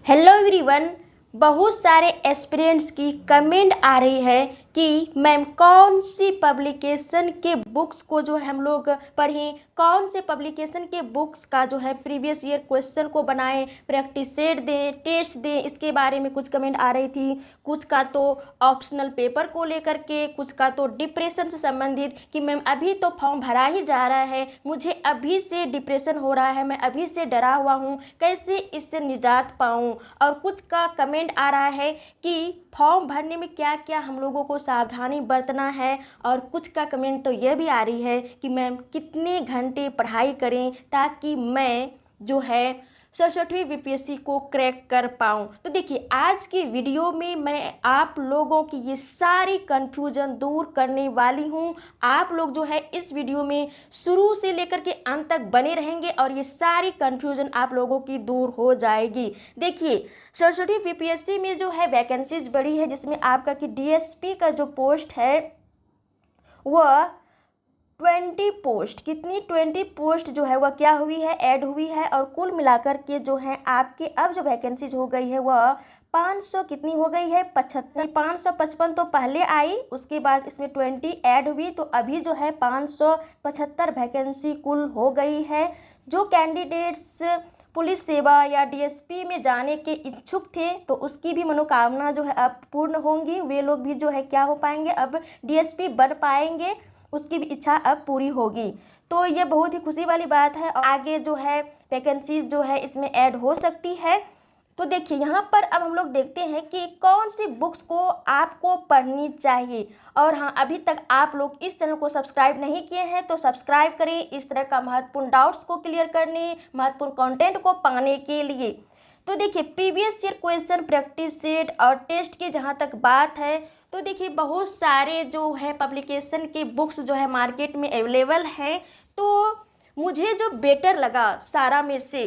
Hello everyone. बहुत सारे aspirants की कमेंट आ रही है कि मैम कौन सी पब्लिकेशन के बुक्स को जो है हम लोग पढ़ें, कौन से पब्लिकेशन के बुक्स का जो है प्रीवियस ईयर क्वेश्चन को बनाएं, प्रैक्टिस सेट दें, टेस्ट दें। इसके बारे में कुछ कमेंट आ रही थी। कुछ का तो ऑप्शनल पेपर को लेकर के, कुछ का तो डिप्रेशन से संबंधित कि मैम अभी तो फॉर्म भरा ही जा रहा है, मुझे अभी से डिप्रेशन हो रहा है, मैं अभी से डरा हुआ हूँ, कैसे इससे निजात पाऊँ। और कुछ का कमेंट आ रहा है कि फॉर्म भरने में क्या क्या हम लोगों को सावधानी बरतना है। और कुछ का कमेंट तो यह भी आ रही है कि मैम कितने घंटे पढ़ाई करें ताकि मैं जो है 67वीं बीपीएससी को क्रैक कर पाऊँ। तो देखिए, आज की वीडियो में मैं आप लोगों की ये सारी कन्फ्यूजन दूर करने वाली हूँ। आप लोग जो है इस वीडियो में शुरू से लेकर के अंत तक बने रहेंगे और ये सारी कन्फ्यूजन आप लोगों की दूर हो जाएगी। देखिए, 67वीं बीपीएससी में जो है वैकेंसीज बढ़ी है, जिसमें आपका कि डीएसपी का जो पोस्ट है वह 20 पोस्ट, कितनी 20 पोस्ट जो है वह क्या हुई है, ऐड हुई है। और कुल मिलाकर के जो है आपके अब जो वैकेंसीज हो गई है वह 500 कितनी हो गई है, 75। 555 तो पहले आई, उसके बाद इसमें 20 ऐड हुई, तो अभी जो है 575 वैकेंसी कुल हो गई है। जो कैंडिडेट्स पुलिस सेवा या डीएसपी में जाने के इच्छुक थे तो उसकी भी मनोकामना जो है अब पूर्ण होंगी। वे लोग भी जो है क्या हो पाएंगे, अब डीएसपी बन पाएंगे, उसकी भी इच्छा अब पूरी होगी। तो ये बहुत ही खुशी वाली बात है और आगे जो है वैकेंसीज जो है इसमें ऐड हो सकती है। तो देखिए, यहाँ पर अब हम लोग देखते हैं कि कौन सी बुक्स को आपको पढ़नी चाहिए। और हाँ, अभी तक आप लोग इस चैनल को सब्सक्राइब नहीं किए हैं तो सब्सक्राइब करें, इस तरह का महत्वपूर्ण डाउट्स को क्लियर करने, महत्वपूर्ण कंटेंट को पाने के लिए। तो देखिए, previous year question, practice set और टेस्ट की जहाँ तक बात है तो देखिए बहुत सारे जो है पब्लिकेशन के बुक्स जो है मार्केट में अवेलेबल हैं। तो मुझे जो बेटर लगा सारा में से,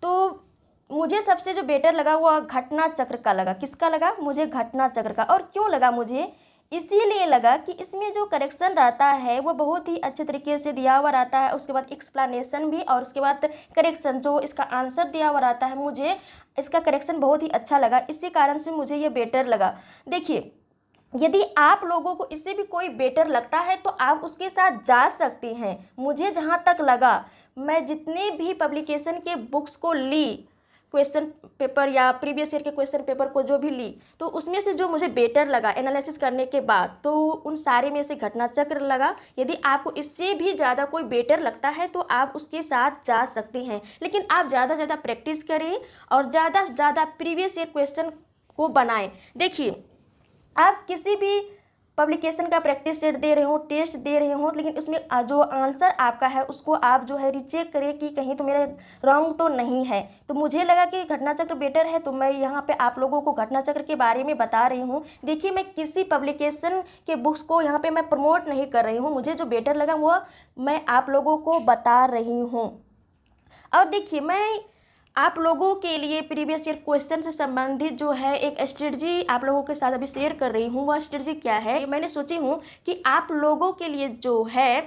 तो मुझे सबसे जो बेटर लगा वो घटना चक्र का लगा। किसका लगा? मुझे घटना चक्र का। और क्यों लगा मुझे? इसीलिए लगा कि इसमें जो करेक्शन रहता है वो बहुत ही अच्छे तरीके से दिया हुआ रहता है, उसके बाद एक्सप्लेनेशन भी, और उसके बाद करेक्शन जो इसका आंसर दिया हुआ रहता है। मुझे इसका करेक्शन बहुत ही अच्छा लगा, इसी कारण से मुझे ये बेटर लगा। देखिए, यदि आप लोगों को इससे भी कोई बेटर लगता है तो आप उसके साथ जा सकते हैं। मुझे जहाँ तक लगा, मैं जितने भी पब्लिकेशन के बुक्स को ली, क्वेश्चन पेपर या प्रीवियस ईयर के क्वेश्चन पेपर को जो भी ली, तो उसमें से जो मुझे बेटर लगा एनालिसिस करने के बाद, तो उन सारे में से घटना चक्र लगा। यदि आपको इससे भी ज़्यादा कोई बेटर लगता है तो आप उसके साथ जा सकते हैं, लेकिन आप ज़्यादा से ज़्यादा प्रैक्टिस करें और ज़्यादा से ज़्यादा प्रीवियस ईयर क्वेश्चन को बनाएं। देखिए, आप किसी भी पब्लिकेशन का प्रैक्टिस सेट दे रहे हो, टेस्ट दे रहे हो, लेकिन उसमें जो आंसर आपका है उसको आप जो है रीचेक करें कि कहीं तो मेरा रॉन्ग तो नहीं है। तो मुझे लगा कि घटना चक्र बेटर है, तो मैं यहाँ पे आप लोगों को घटना चक्र के बारे में बता रही हूँ। देखिए, मैं किसी पब्लिकेशन के बुक्स को यहाँ पे मैं प्रमोट नहीं कर रही हूँ, मुझे जो बेटर लगा वो मैं आप लोगों को बता रही हूँ। और देखिए, मैं आप लोगों के लिए प्रीवियस ईयर क्वेश्चन से संबंधित जो है एक स्ट्रेटजी आप लोगों के साथ अभी शेयर कर रही हूँ। वह स्ट्रेटजी क्या है, मैंने सोची हूँ कि आप लोगों के लिए जो है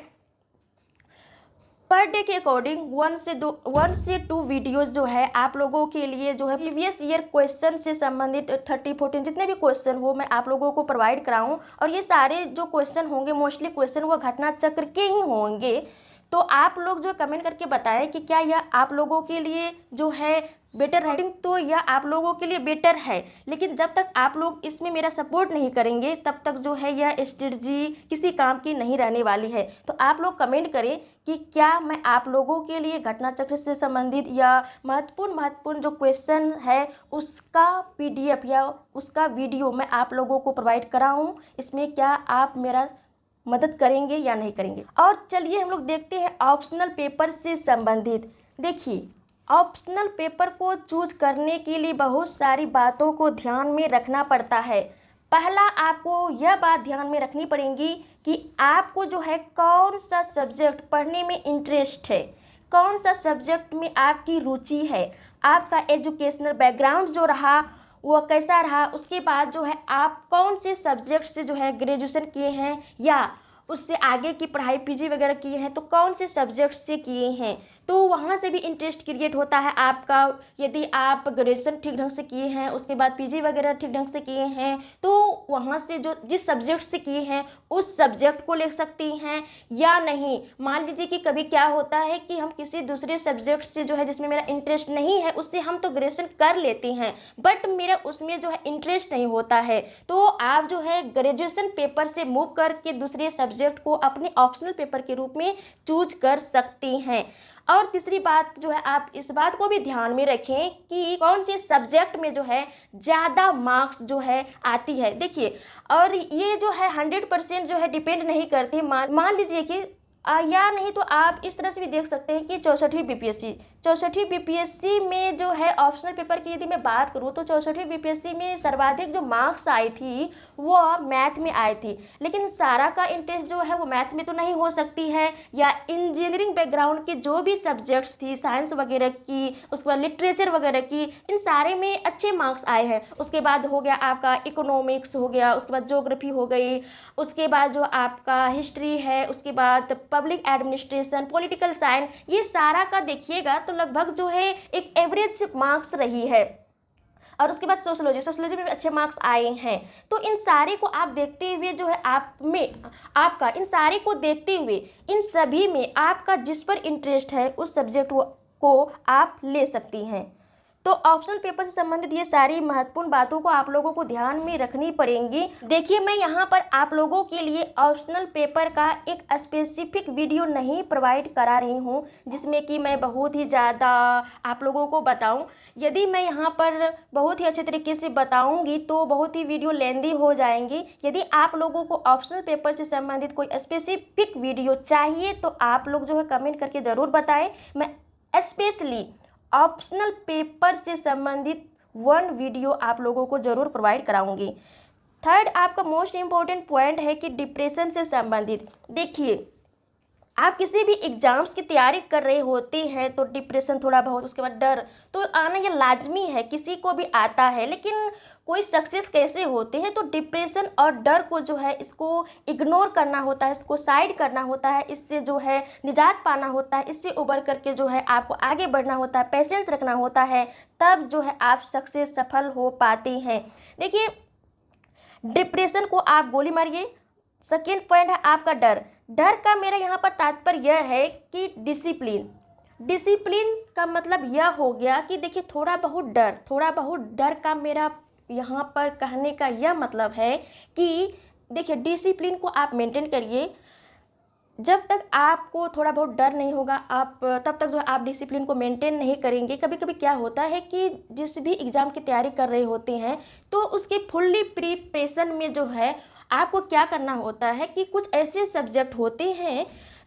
पर डे के अकॉर्डिंग 1 से 2 वीडियोस जो है आप लोगों के लिए जो है प्रीवियस ईयर क्वेश्चन से संबंधित 30-14 जितने भी क्वेश्चन हो मैं आप लोगों को प्रोवाइड कराऊँ। और ये सारे जो क्वेश्चन होंगे मोस्टली क्वेश्चन वो घटना चक्र के ही होंगे। तो आप लोग जो कमेंट करके बताएं कि क्या यह आप लोगों के लिए जो है बेटर राइटिंग, तो यह आप लोगों के लिए बेटर है। लेकिन जब तक आप लोग इसमें मेरा सपोर्ट नहीं करेंगे तब तक जो है यह स्ट्रेटजी किसी काम की नहीं रहने वाली है। तो आप लोग कमेंट करें कि क्या मैं आप लोगों के लिए घटना चक्र से संबंधित या महत्वपूर्ण जो क्वेश्चन है उसका PDF या उसका वीडियो मैं आप लोगों को प्रोवाइड कराऊँ। इसमें क्या आप मेरा मदद करेंगे या नहीं करेंगे। और चलिए हम लोग देखते हैं ऑप्शनल पेपर से संबंधित। देखिए, ऑप्शनल पेपर को चूज करने के लिए बहुत सारी बातों को ध्यान में रखना पड़ता है। पहला, आपको यह बात ध्यान में रखनी पड़ेगी कि आपको जो है कौन सा सब्जेक्ट पढ़ने में इंटरेस्ट है, कौन सा सब्जेक्ट में आपकी रुचि है, आपका एजुकेशनल बैकग्राउंड जो रहा वो कैसा रहा, उसके बाद जो है आप कौन से सब्जेक्ट से जो है ग्रेजुएशन किए हैं या उससे आगे की पढ़ाई PG वगैरह किए हैं तो कौन से सब्जेक्ट से किए हैं। तो वहाँ से भी इंटरेस्ट क्रिएट होता है आपका। यदि आप ग्रेजुएशन ठीक ढंग से किए हैं, उसके बाद पीजी वगैरह ठीक ढंग से किए हैं, तो वहाँ से जो जिस सब्जेक्ट से किए हैं उस सब्जेक्ट को ले सकती हैं या नहीं। मान लीजिए कि कभी क्या होता है कि हम किसी दूसरे सब्जेक्ट से जो है जिसमें मेरा इंटरेस्ट नहीं है, उससे हम तो ग्रेजुएशन कर लेते हैं, बट मेरा उसमें जो है इंटरेस्ट नहीं होता है, तो आप जो है ग्रेजुएशन पेपर से मूव करके दूसरे सब्जेक्ट को अपने ऑप्शनल पेपर के रूप में चूज कर सकती हैं। और तीसरी बात जो है, आप इस बात को भी ध्यान में रखें कि कौन से सब्जेक्ट में जो है ज़्यादा मार्क्स जो है आती है। देखिए, और ये जो है 100% जो है डिपेंड नहीं करती। मान लीजिए कि या नहीं तो आप इस तरह से भी देख सकते हैं कि 64वीं बीपीएससी में जो है ऑप्शनल पेपर की यदि मैं बात करूँ तो 64वीं बीपीएससी में सर्वाधिक जो मार्क्स आई थी वो मैथ में आई थी। लेकिन सारा का इंटरेस्ट जो है वो मैथ में तो नहीं हो सकती है, या इंजीनियरिंग बैकग्राउंड के जो भी सब्जेक्ट्स थी, साइंस वगैरह की, उसके बाद लिटरेचर वगैरह की, इन सारे में अच्छे मार्क्स आए हैं। उसके बाद हो गया आपका इकोनॉमिक्स हो गया, उसके बाद ज्योग्राफी हो गई, उसके बाद जो आपका हिस्ट्री है, उसके बाद पब्लिक एडमिनिस्ट्रेशन, पॉलिटिकल साइंस, ये सारा का देखिएगा तो लगभग जो है एक एवरेज मार्क्स रही है। और उसके बाद सोशोलॉजी में भी अच्छे मार्क्स आए हैं। तो इन सारे को आप देखते हुए जो है आपका इन सारे को देखते हुए इन सभी में आपका जिस पर इंटरेस्ट है उस सब्जेक्ट को आप ले सकती हैं। तो ऑप्शनल पेपर से संबंधित ये सारी महत्वपूर्ण बातों को आप लोगों को ध्यान में रखनी पड़ेंगी। देखिए, मैं यहाँ पर आप लोगों के लिए ऑप्शनल पेपर का एक स्पेसिफिक वीडियो नहीं प्रोवाइड करा रही हूँ जिसमें कि मैं बहुत ही ज़्यादा आप लोगों को बताऊँ। यदि मैं यहाँ पर बहुत ही अच्छे तरीके से बताऊँगी तो बहुत ही वीडियो लेंदी हो जाएंगी। यदि आप लोगों को ऑप्शनल पेपर से संबंधित कोई स्पेसिफिक वीडियो चाहिए तो आप लोग जो है कमेंट करके ज़रूर बताएँ। मैं स्पेशली ऑप्शनल पेपर से संबंधित 1 वीडियो आप लोगों को ज़रूर प्रोवाइड कराऊंगी। थर्ड आपका मोस्ट इम्पॉर्टेंट पॉइंट है कि डिप्रेशन से संबंधित। देखिए, आप किसी भी एग्ज़ाम्स की तैयारी कर रहे होते हैं तो डिप्रेशन थोड़ा बहुत, उसके बाद डर तो आना ये लाजमी है, किसी को भी आता है। लेकिन कोई सक्सेस कैसे होते हैं, तो डिप्रेशन और डर को जो है इसको इग्नोर करना होता है, इसको साइड करना होता है, इससे जो है निजात पाना होता है, इससे उबर करके जो है आपको आगे बढ़ना होता है, पेशेंस रखना होता है, तब जो है आप सक्सेस सफल हो पाते हैं। देखिए, डिप्रेशन को आप गोली मारिए। सेकेंड पॉइंट है आपका डर। डर का मेरा यहाँ पर तात्पर्य यह है कि डिसिप्लिन का मतलब यह हो गया कि देखिए थोड़ा बहुत डर का मेरा यहाँ पर कहने का यह मतलब है कि देखिए डिसिप्लिन को आप मेंटेन करिए। जब तक आपको थोड़ा बहुत डर नहीं होगा आप तब तक जो है आप डिसिप्लिन को मेंटेन नहीं करेंगे। कभी कभी क्या होता है कि जिस भी एग्ज़ाम की तैयारी कर रहे होते हैं तो उसके फुल्ली प्रिपरेशन में जो है आपको क्या करना होता है कि कुछ ऐसे सब्जेक्ट होते हैं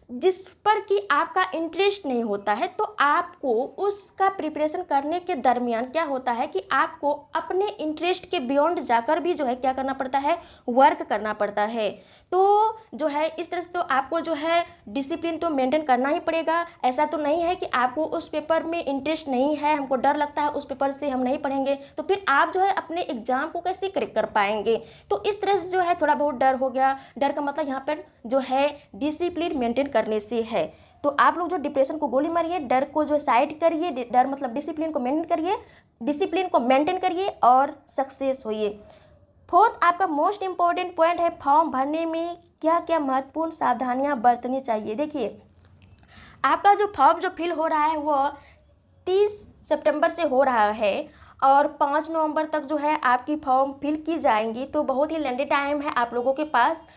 जिस पर कि आपका इंटरेस्ट नहीं होता है, तो आपको उसका प्रिपरेशन करने के दरमियान क्या होता है कि आपको अपने इंटरेस्ट के बियॉन्ड जाकर भी जो है क्या करना पड़ता है, वर्क करना पड़ता है। तो जो है इस तरह से तो आपको जो है डिसिप्लिन तो मेंटेन करना ही पड़ेगा। ऐसा तो नहीं है कि आपको उस पेपर में इंटरेस्ट नहीं है, हमको डर लगता है उस पेपर से हम नहीं पढ़ेंगे, तो फिर आप जो है अपने एग्ज़ाम को कैसे क्रैक कर पाएंगे। तो इस तरह से जो है थोड़ा बहुत डर हो गया। डर का मतलब यहाँ पर जो है डिसिप्लिन मेंटेन करने से है। तो आप लोग जो डिप्रेशन को गोली मारिए, डर को जो साइड करिए, डर मतलब डिसिप्लिन को मेंटेन करिए और सक्सेस होइए। फोर्थ आपका मोस्ट इम्पॉर्टेंट पॉइंट है फॉर्म भरने में क्या क्या महत्वपूर्ण सावधानियां बरतनी चाहिए। देखिए, आपका जो फॉर्म जो फिल हो रहा है वो 30 सितंबर से हो रहा है और 5 नवंबर तक जो है आपकी फॉर्म फिल की जाएंगी। तो बहुत ही लेंदी टाइम है आप लोगों के पास।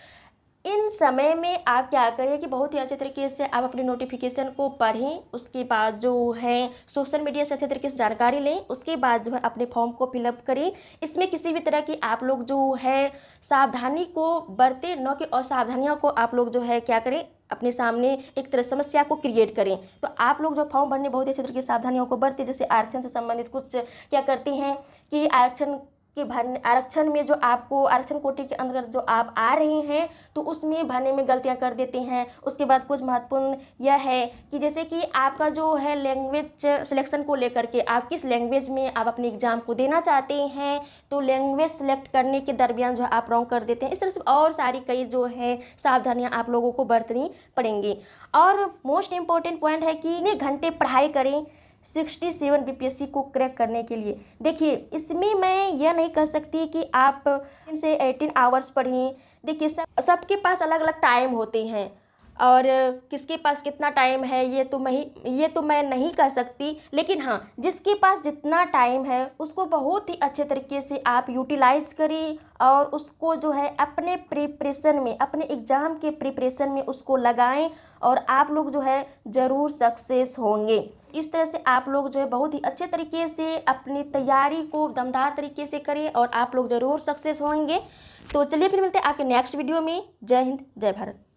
इन समय में आप क्या करें कि बहुत ही अच्छे तरीके से आप अपने नोटिफिकेशन को पढ़ें, उसके बाद जो है सोशल मीडिया से अच्छे तरीके से जानकारी लें, उसके बाद जो है अपने फॉर्म को फिलअप करें। इसमें किसी भी तरह की आप लोग जो है सावधानी को बरतें, न कि असावधानियों को आप लोग जो है क्या करें, अपने सामने एक तरह समस्या को क्रिएट करें। तो आप लोग जो फॉर्म भरने बहुत ही अच्छे तरीके से सावधानियों को बरतें। जैसे आरक्षण से संबंधित कुछ क्या करते हैं कि आरक्षण के भरने आरक्षण में जो आपको आरक्षण कोटे के अंदर जो आप आ रहे हैं तो उसमें भरने में गलतियां कर देते हैं। उसके बाद कुछ महत्वपूर्ण यह है कि जैसे कि आपका जो है लैंग्वेज सिलेक्शन को लेकर के, आप किस लैंग्वेज में आप अपने एग्ज़ाम को देना चाहते हैं तो लैंग्वेज सेलेक्ट करने के दरमियान जो है आप रॉन्ग कर देते हैं। इस तरह से और सारी कई जो है सावधानियाँ आप लोगों को बरतनी पड़ेंगी। और मोस्ट इम्पॉर्टेंट पॉइंट है कि कितने घंटे पढ़ाई करें 67 बीपीएससी को क्रैक करने के लिए। देखिए इसमें मैं यह नहीं कह सकती कि आप से 18 आवर्स पढ़ें। देखिए सबके पास अलग अलग टाइम होते हैं और किसके पास कितना टाइम है ये तो मैं नहीं कह सकती, लेकिन हाँ जिसके पास जितना टाइम है उसको बहुत ही अच्छे तरीके से आप यूटिलाइज करें और उसको जो है अपने प्रिपरेशन में, अपने एग्ज़ाम के प्रिपरेशन में उसको लगाएं और आप लोग जो है ज़रूर सक्सेस होंगे। इस तरह से आप लोग जो है बहुत ही अच्छे तरीके से अपनी तैयारी को दमदार तरीके से करें और आप लोग ज़रूर सक्सेस होंगे। तो चलिए फिर मिलते हैं आपके नेक्स्ट वीडियो में। जय हिंद, जय भारत।